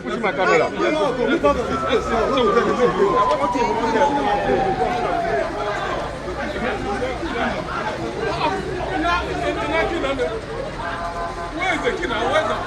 pushing my camera. Where is the kid now? Where's that?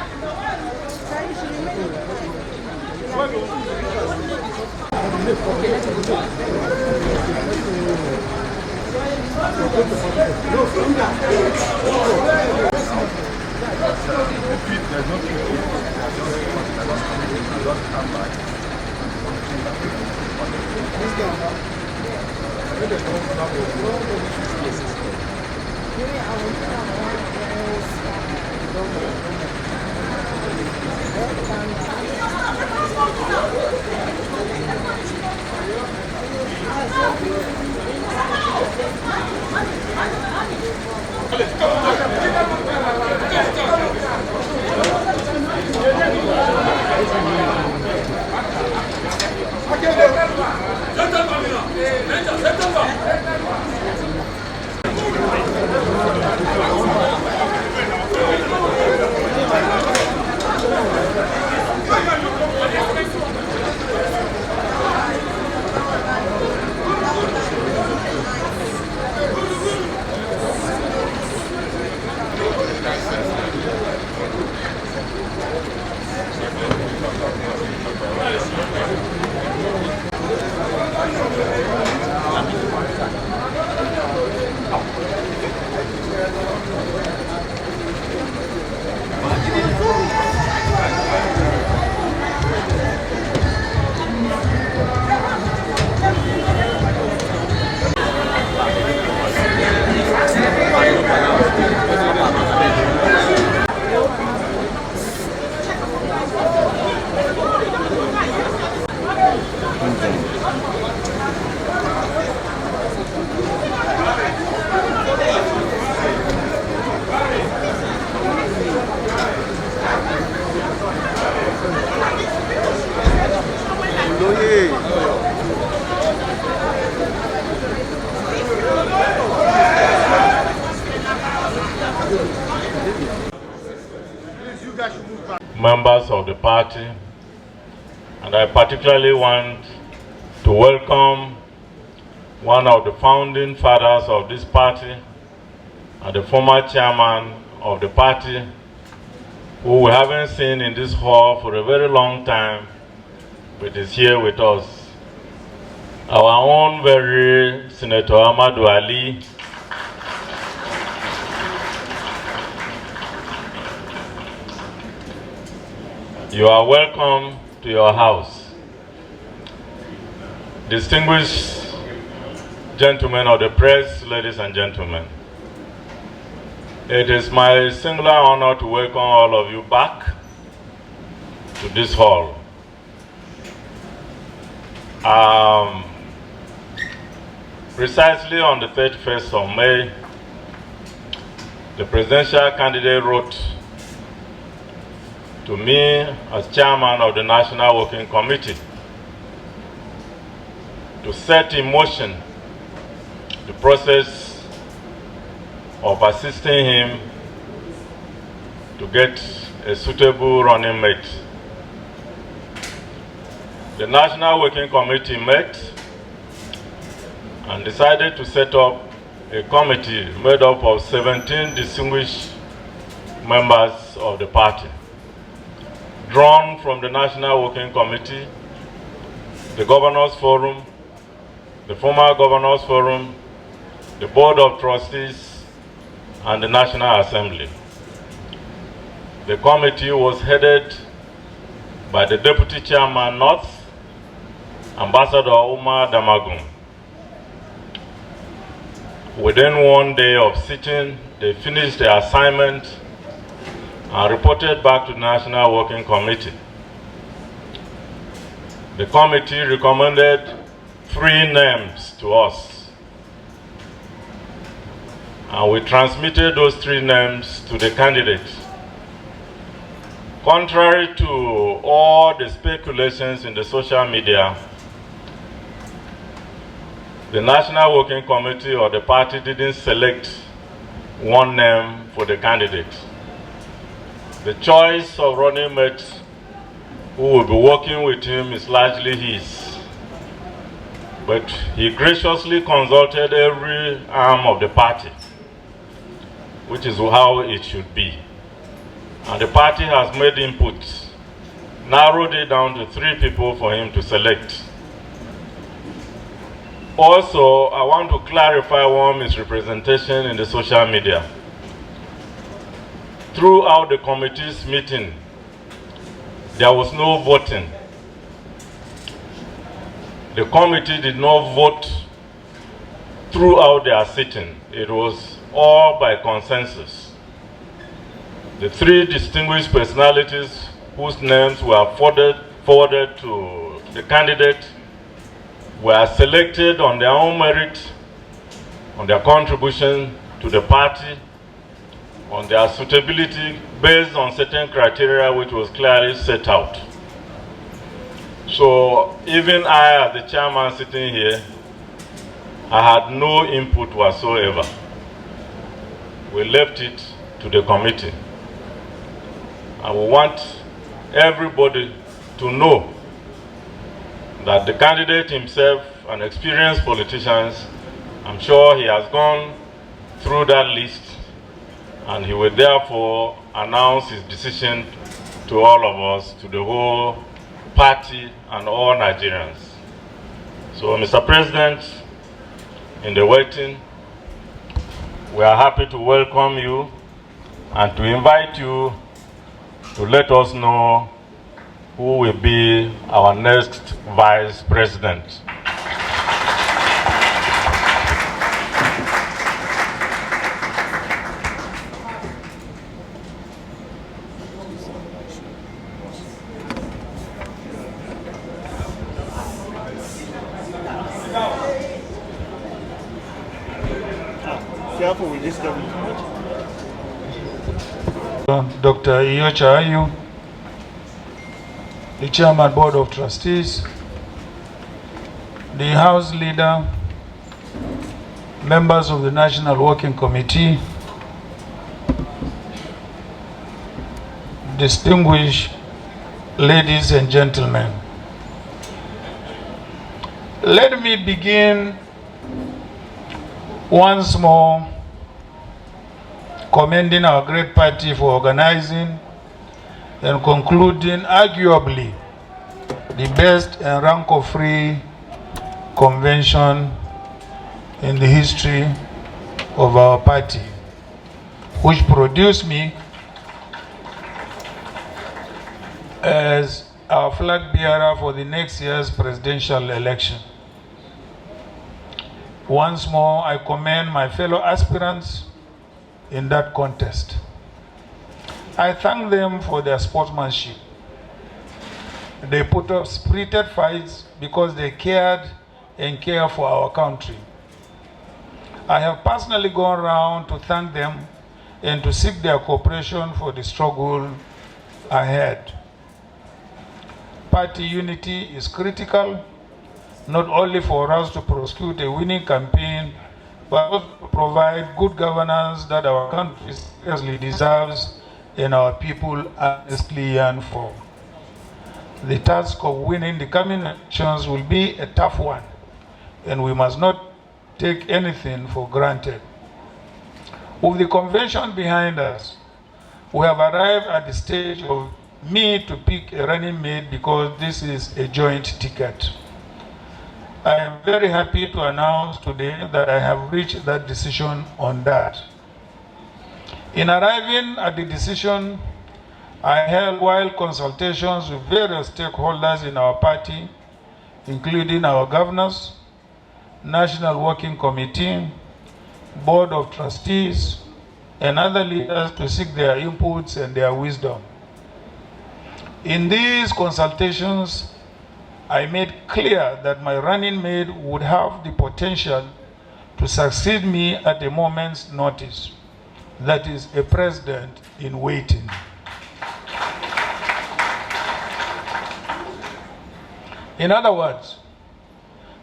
Members of the party, and I particularly want to welcome one of the founding fathers of this party and the former chairman of the party, who we haven't seen in this hall for a very long time, but is here with us. Our own very Senator Amadou Ali. You are welcome to your house. Distinguished gentlemen of the press, ladies and gentlemen, it is my singular honor to welcome all of you back to this hall. Precisely on the 31st of May, the presidential candidate wrote to me as chairman of the National Working Committee to set in motion the process of assisting him to get a suitable running mate. The National Working Committee met and decided to set up a committee made up of 17 distinguished members of the party, drawn from the National Working Committee, the Governors Forum, the former Governors Forum, the Board of Trustees, and the National Assembly. The committee was headed by the Deputy Chairman North, Ambassador Umar Damagum. Within 1 day of sitting, they finished their assignment and reported back to the National Working Committee. The committee recommended 3 names to us, and we transmitted those 3 names to the candidates. Contrary to all the speculations in the social media, the National Working Committee or the party didn't select one name for the candidate. The choice of running mate who will be working with him is largely his. But he graciously consulted every arm of the party, which is how it should be. And the party has made inputs, narrowed it down to 3 people for him to select. Also, I want to clarify one misrepresentation in the social media. Throughout the committee's meeting, there was no voting. The committee did not vote throughout their sitting. It was all by consensus. The 3 distinguished personalities whose names were forwarded to the candidate were selected on their own merit, on their contribution to the party, on their suitability based on certain criteria which was clearly set out. So even I, as the chairman sitting here, I had no input whatsoever. We left it to the committee. And we want everybody to know that the candidate himself, an experienced politician, I'm sure he has gone through that list, and he will therefore announce his decision to all of us, to the whole party and all Nigerians. So, Mr. President, in the waiting, we are happy to welcome you and to invite you to let us know who will be our next vice president. Careful with this government. Dr. Ifeanyi, the Chairman Board of Trustees, the House Leader, members of the National Working Committee, distinguished ladies and gentlemen. Let me begin once more commending our great party for organizing and concluding arguably the best and rancor-free convention in the history of our party, which produced me as our flag bearer for the next year's presidential election. Once more, I commend my fellow aspirants in that contest. I thank them for their sportsmanship. They put up spirited fights because they cared and care for our country. I have personally gone around to thank them and to seek their cooperation for the struggle ahead. Party unity is critical, not only for us to prosecute a winning campaign, but also to provide good governance that our country seriously deserves and our people earnestly yearn for. The task of winning the coming elections will be a tough one, and we must not take anything for granted. With the convention behind us, we have arrived at the stage of me to pick a running mate because this is a joint ticket. I am very happy to announce today that I have reached that decision on that. In arriving at the decision, I held wild consultations with various stakeholders in our party, including our governors, National Working Committee, Board of Trustees, and other leaders to seek their inputs and their wisdom. In these consultations, I made clear that my running mate would have the potential to succeed me at a moment's notice. That is, a president in waiting. In other words,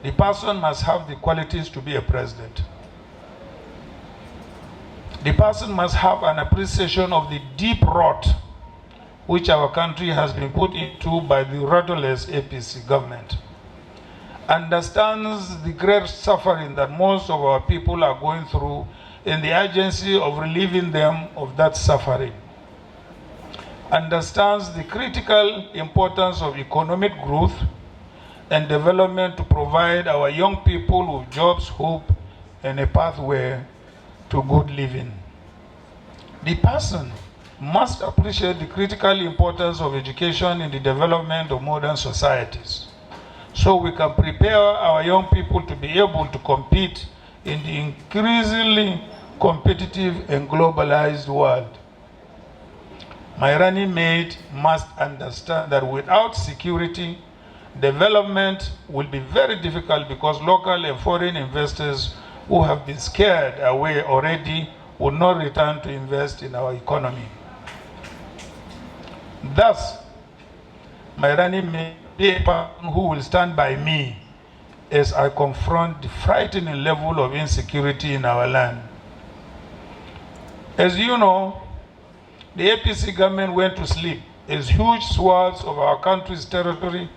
the person must have the qualities to be a president. The person must have an appreciation of the deep rot which our country has been put into by the rudderless APC government, understands the great suffering that most of our people are going through and the urgency of relieving them of that suffering, understands the critical importance of economic growth and development to provide our young people with jobs, hope, and a pathway to good living. The person must appreciate the critical importance of education in the development of modern societies, so we can prepare our young people to be able to compete in the increasingly competitive and globalized world. My running mate must understand that without security, development will be very difficult because local and foreign investors who have been scared away already will not return to invest in our economy. Thus, my running mate be a person who will stand by me as I confront the frightening level of insecurity in our land. As you know, the APC government went to sleep as huge swaths of our country's territory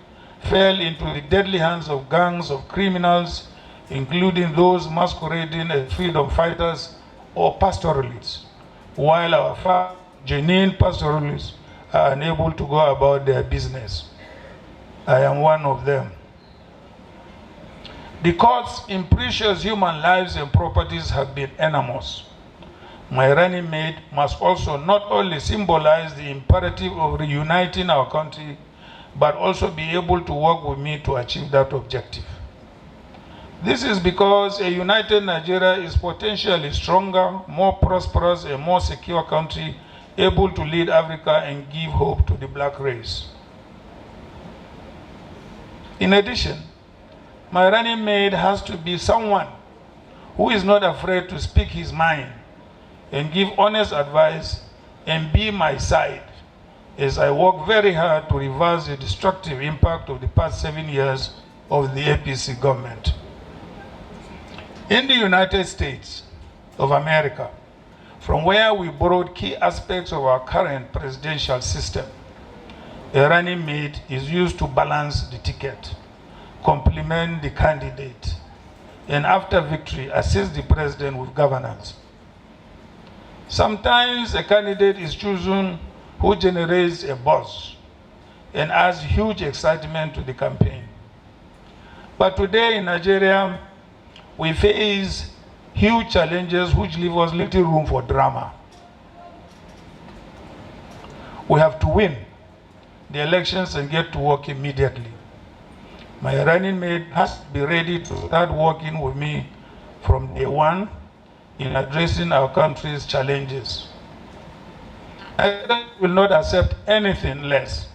fell into the deadly hands of gangs of criminals, including those masquerading as freedom fighters or pastoralists, while our genuine pastoralists are unable to go about their business. I am one of them. The costs in precious human lives and properties have been enormous. My running mate must also not only symbolize the imperative of reuniting our country, but also be able to work with me to achieve that objective. This is because a united Nigeria is potentially stronger, more prosperous, and more secure country, able to lead Africa and give hope to the black race. In addition, my running mate has to be someone who is not afraid to speak his mind and give honest advice and be my side as I work very hard to reverse the destructive impact of the past 7 years of the APC government. In the United States of America, from where we borrowed key aspects of our current presidential system, a running mate is used to balance the ticket, complement the candidate, and after victory, assist the president with governance. Sometimes a candidate is chosen who generates a buzz and adds huge excitement to the campaign. But today in Nigeria, we face huge challenges which leave us little room for drama. We have to win the elections and get to work immediately. My running mate has to be ready to start working with me from day one in addressing our country's challenges. I will not accept anything less.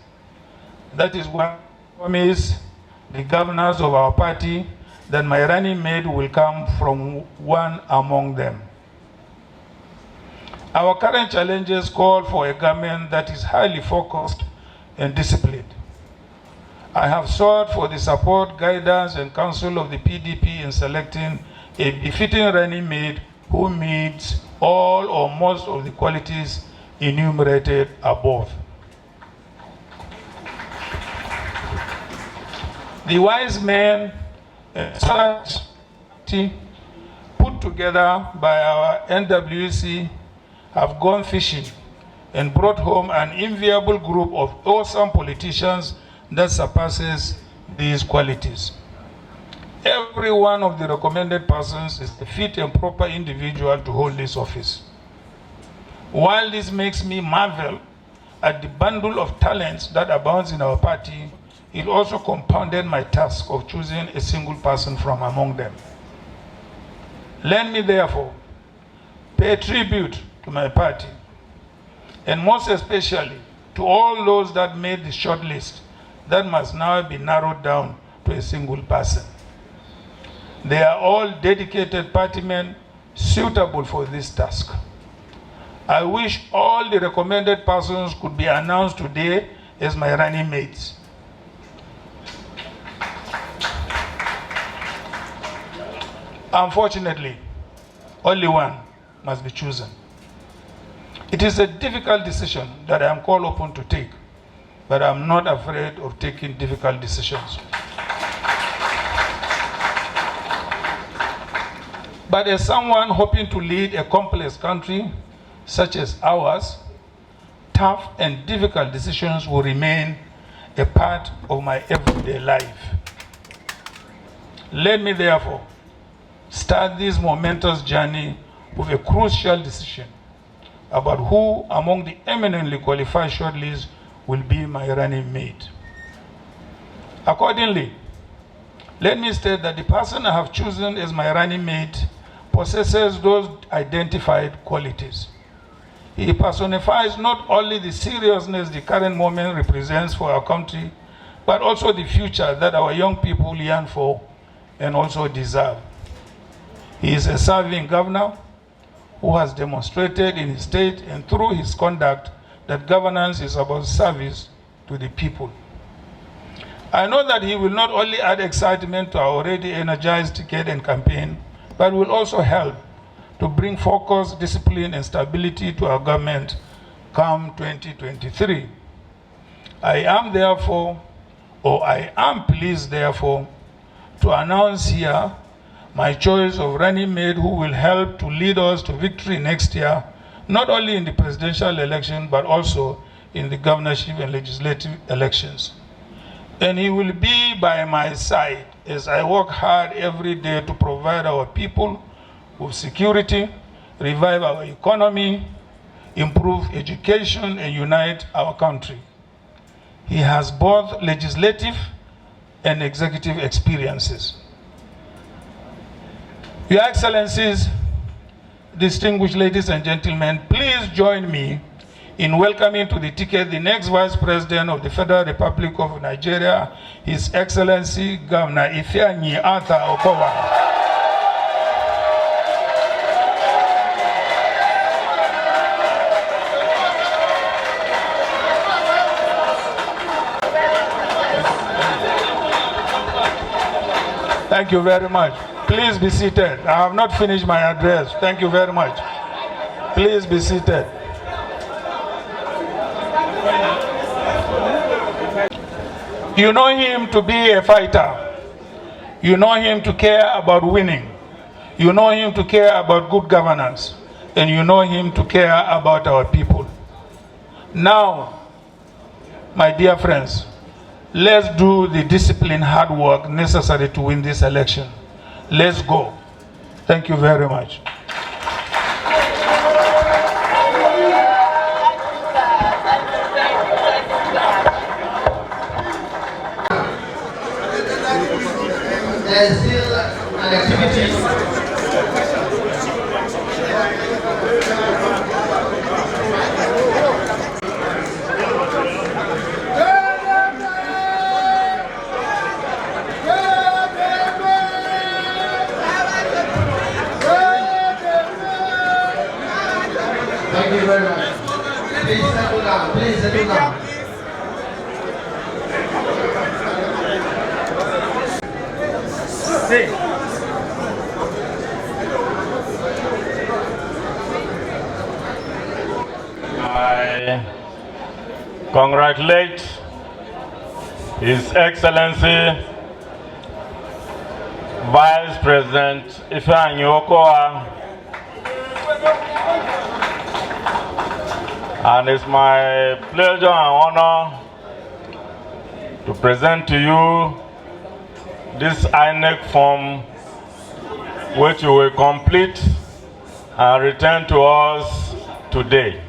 That is why I promise the governors of our party that my running mate will come from one among them. Our current challenges call for a government that is highly focused and disciplined. I have sought for the support, guidance, and counsel of the PDP in selecting a befitting running mate who meets all or most of the qualities enumerated above. The wise men and strategy put together by our NWC have gone fishing and brought home an enviable group of awesome politicians that surpasses these qualities. Every one of the recommended persons is a fit and proper individual to hold this office. While this makes me marvel at the bundle of talents that abounds in our party, it also compounded my task of choosing a single person from among them. Let me therefore pay tribute to my party, and most especially to all those that made the short list that must now be narrowed down to a single person. They are all dedicated party men suitable for this task. I wish all the recommended persons could be announced today as my running mates. Unfortunately, only one must be chosen. It is a difficult decision that I am called upon to take, but I'm not afraid of taking difficult decisions. But as someone hoping to lead a complex country such as ours, tough and difficult decisions will remain a part of my everyday life. Let me therefore start this momentous journey with a crucial decision about who among the eminently qualified shortlists will be my running mate. Accordingly, let me state that the person I have chosen as my running mate possesses those identified qualities. He personifies not only the seriousness the current moment represents for our country, but also the future that our young people yearn for and also deserve. He is a serving governor who has demonstrated in his state and through his conduct that governance is about service to the people. I know that he will not only add excitement to our already energized ticket and campaign, but will also help to bring focus, discipline, and stability to our government come 2023. I am pleased, therefore, to announce here my choice of running mate who will help to lead us to victory next year, not only in the presidential election, but also in the governorship and legislative elections. And he will be by my side as I work hard every day to provide our people with security, revive our economy, improve education, and unite our country. He has both legislative and executive experiences. Your Excellencies, distinguished ladies and gentlemen, please join me in welcoming to the ticket the next Vice President of the Federal Republic of Nigeria, His Excellency Governor Ifeanyi Okowa. Thank you very much. Please be seated. I have not finished my address. Thank you very much. Please be seated. You know him to be a fighter. You know him to care about winning. You know him to care about good governance. And you know him to care about our people. Now, my dear friends, let's do the disciplined hard work necessary to win this election. Let's go. Thank you very much. There's still an activity. Thank you very much. Please settle down. Please settle down. I congratulate His Excellency Vice President Ifeanyi Okowa, and it's my pleasure and honor to present to you this INEC form, which you will complete and return to us today.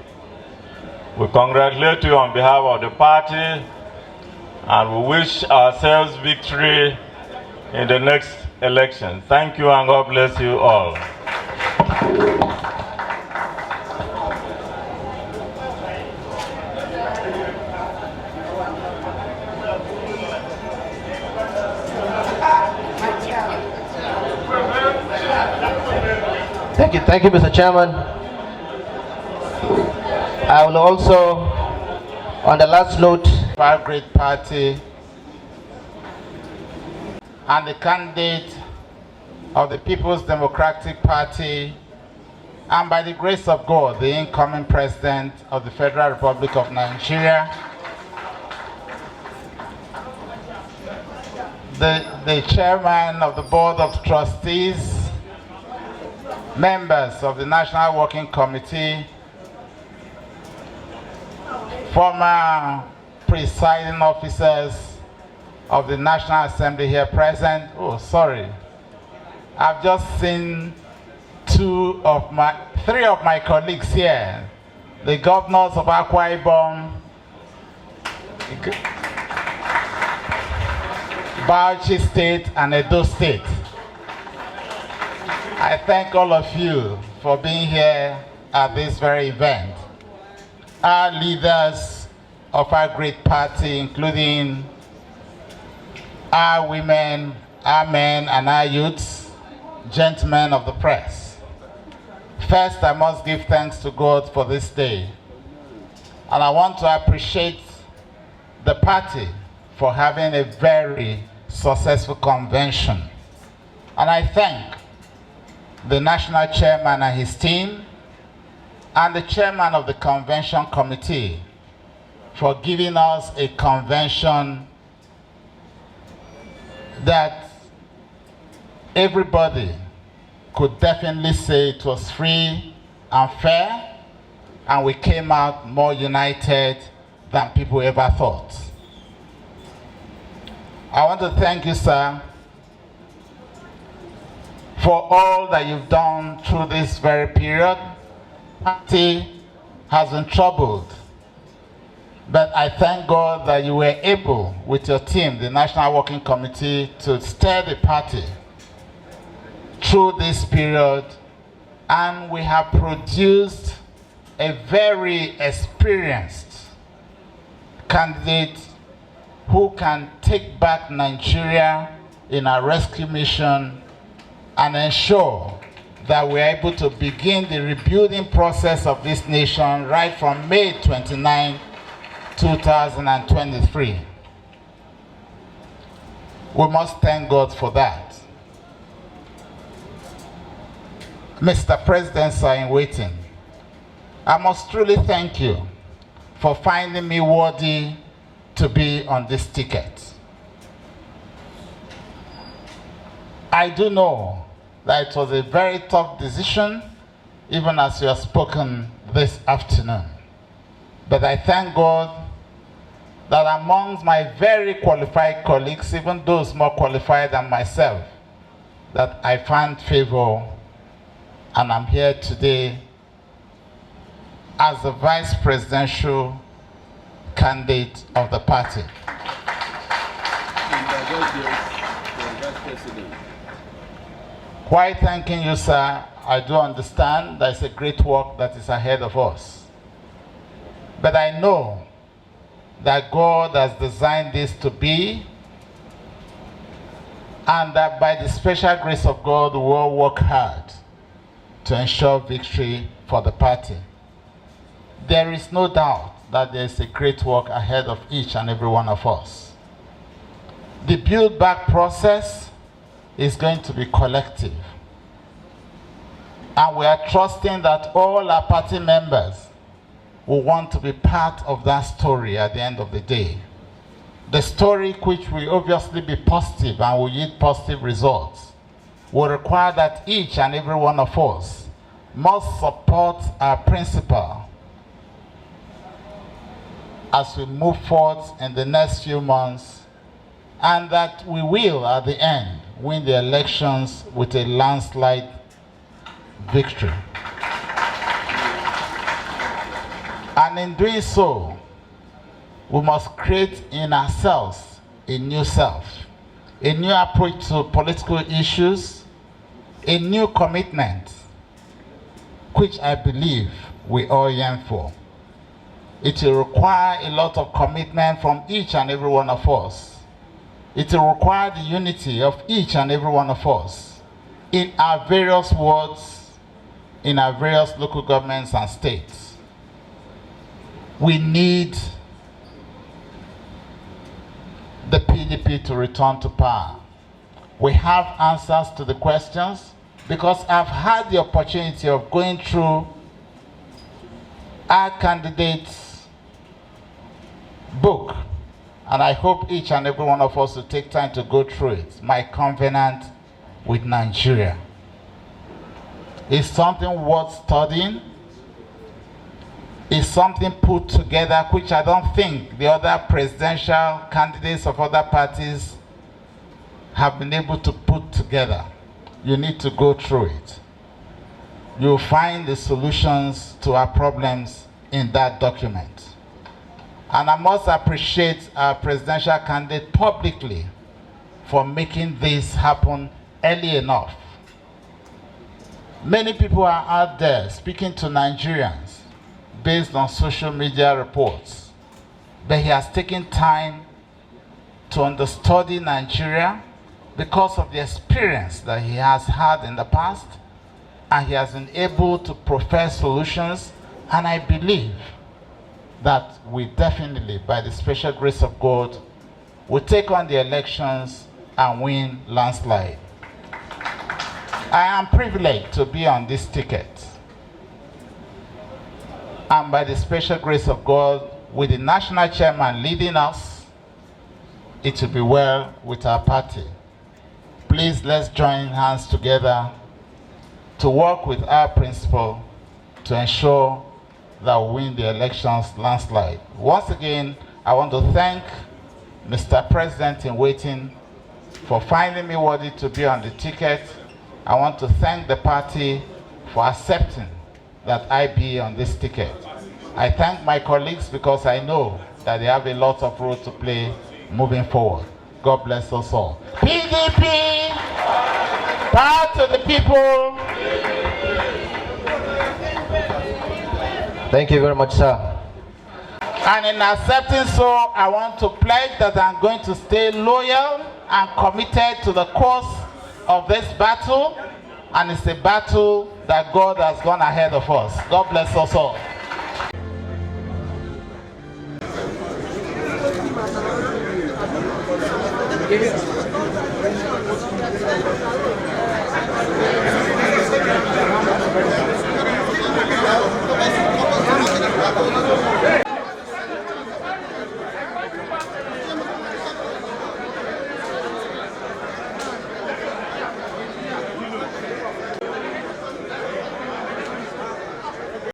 We congratulate you on behalf of the party, and we wish ourselves victory in the next election. Thank you, and God bless you all. Thank you, Mr. Chairman. I will also, on the last note, Five Great Party and the candidate of the People's Democratic Party and by the grace of God, the incoming President of the Federal Republic of Nigeria, the Chairman of the Board of Trustees, members of the National Working Committee, former presiding officers of the National Assembly here present. Oh, sorry. I've just seen three of my colleagues here. The governors of Akwa Ibom, Bauchi State and Edo State. I thank all of you for being here at this very event. Our leaders of our great party, including our women, our men, and our youths, gentlemen of the press. First, I must give thanks to God for this day. And I want to appreciate the party for having a very successful convention. And I thank the national chairman and his team, and the chairman of the convention committee for giving us a convention that everybody could definitely say it was free and fair, and we came out more united than people ever thought. I want to thank you, sir, for all that you've done through this very period. The party has been troubled, but I thank God that you were able, with your team, the National Working Committee, to steer the party through this period, and we have produced a very experienced candidate who can take back Nigeria in a rescue mission and ensure that we are able to begin the rebuilding process of this nation right from May 29, 2023. We must thank God for that. Mr. President, sir, in waiting, I must truly thank you for finding me worthy to be on this ticket. I do know that it was a very tough decision, even as you have spoken this afternoon. But I thank God that amongst my very qualified colleagues, even those more qualified than myself, that I found favor, and I'm here today as the vice presidential candidate of the party. While thanking you, sir, I do understand there's a great work that is ahead of us. But I know that God has designed this to be, and that by the special grace of God, we will work hard to ensure victory for the party. There is no doubt that there is a great work ahead of each and every one of us. The build back process is going to be collective. And we are trusting that all our party members will want to be part of that story at the end of the day. The story, which will obviously be positive and will yield positive results, will require that each and every one of us must support our principle as we move forward in the next few months, and that we will, at the end, win the elections with a landslide victory. And in doing so, we must create in ourselves a new self, a new approach to political issues, a new commitment, which I believe we all yearn for. It will require a lot of commitment from each and every one of us. It will require the unity of each and every one of us in our various wards, in our various local governments and states. We need the PDP to return to power. We have answers to the questions. because I've had the opportunity of going through our candidate's book, and I hope each and every one of us will take time to go through it. My Covenant with Nigeria. It's something worth studying. It's something put together which I don't think the other presidential candidates of other parties have been able to put together. You need to go through it. You'll find the solutions to our problems in that document. And I must appreciate our presidential candidate publicly for making this happen early enough. Many people are out there speaking to Nigerians based on social media reports, but he has taken time to understudy Nigeria because of the experience that he has had in the past, and he has been able to profess solutions, and I believe that we definitely, by the special grace of God, will take on the elections and win landslide. I am privileged to be on this ticket. And by the special grace of God, with the national chairman leading us, it will be well with our party. Please, let's join hands together to work with our principle to ensure that we win the elections landslide. Once again, I want to thank Mr. President in waiting for finding me worthy to be on the ticket. I want to thank the party for accepting that I be on this ticket. I thank my colleagues because I know that they have a lot of role to play moving forward. God bless us all. PDP, power to the people. Thank you very much, sir. And in accepting so, I want to pledge that I'm going to stay loyal and committed to the course of this battle, and it's a battle that God has gone ahead of us. God bless us all. Give it.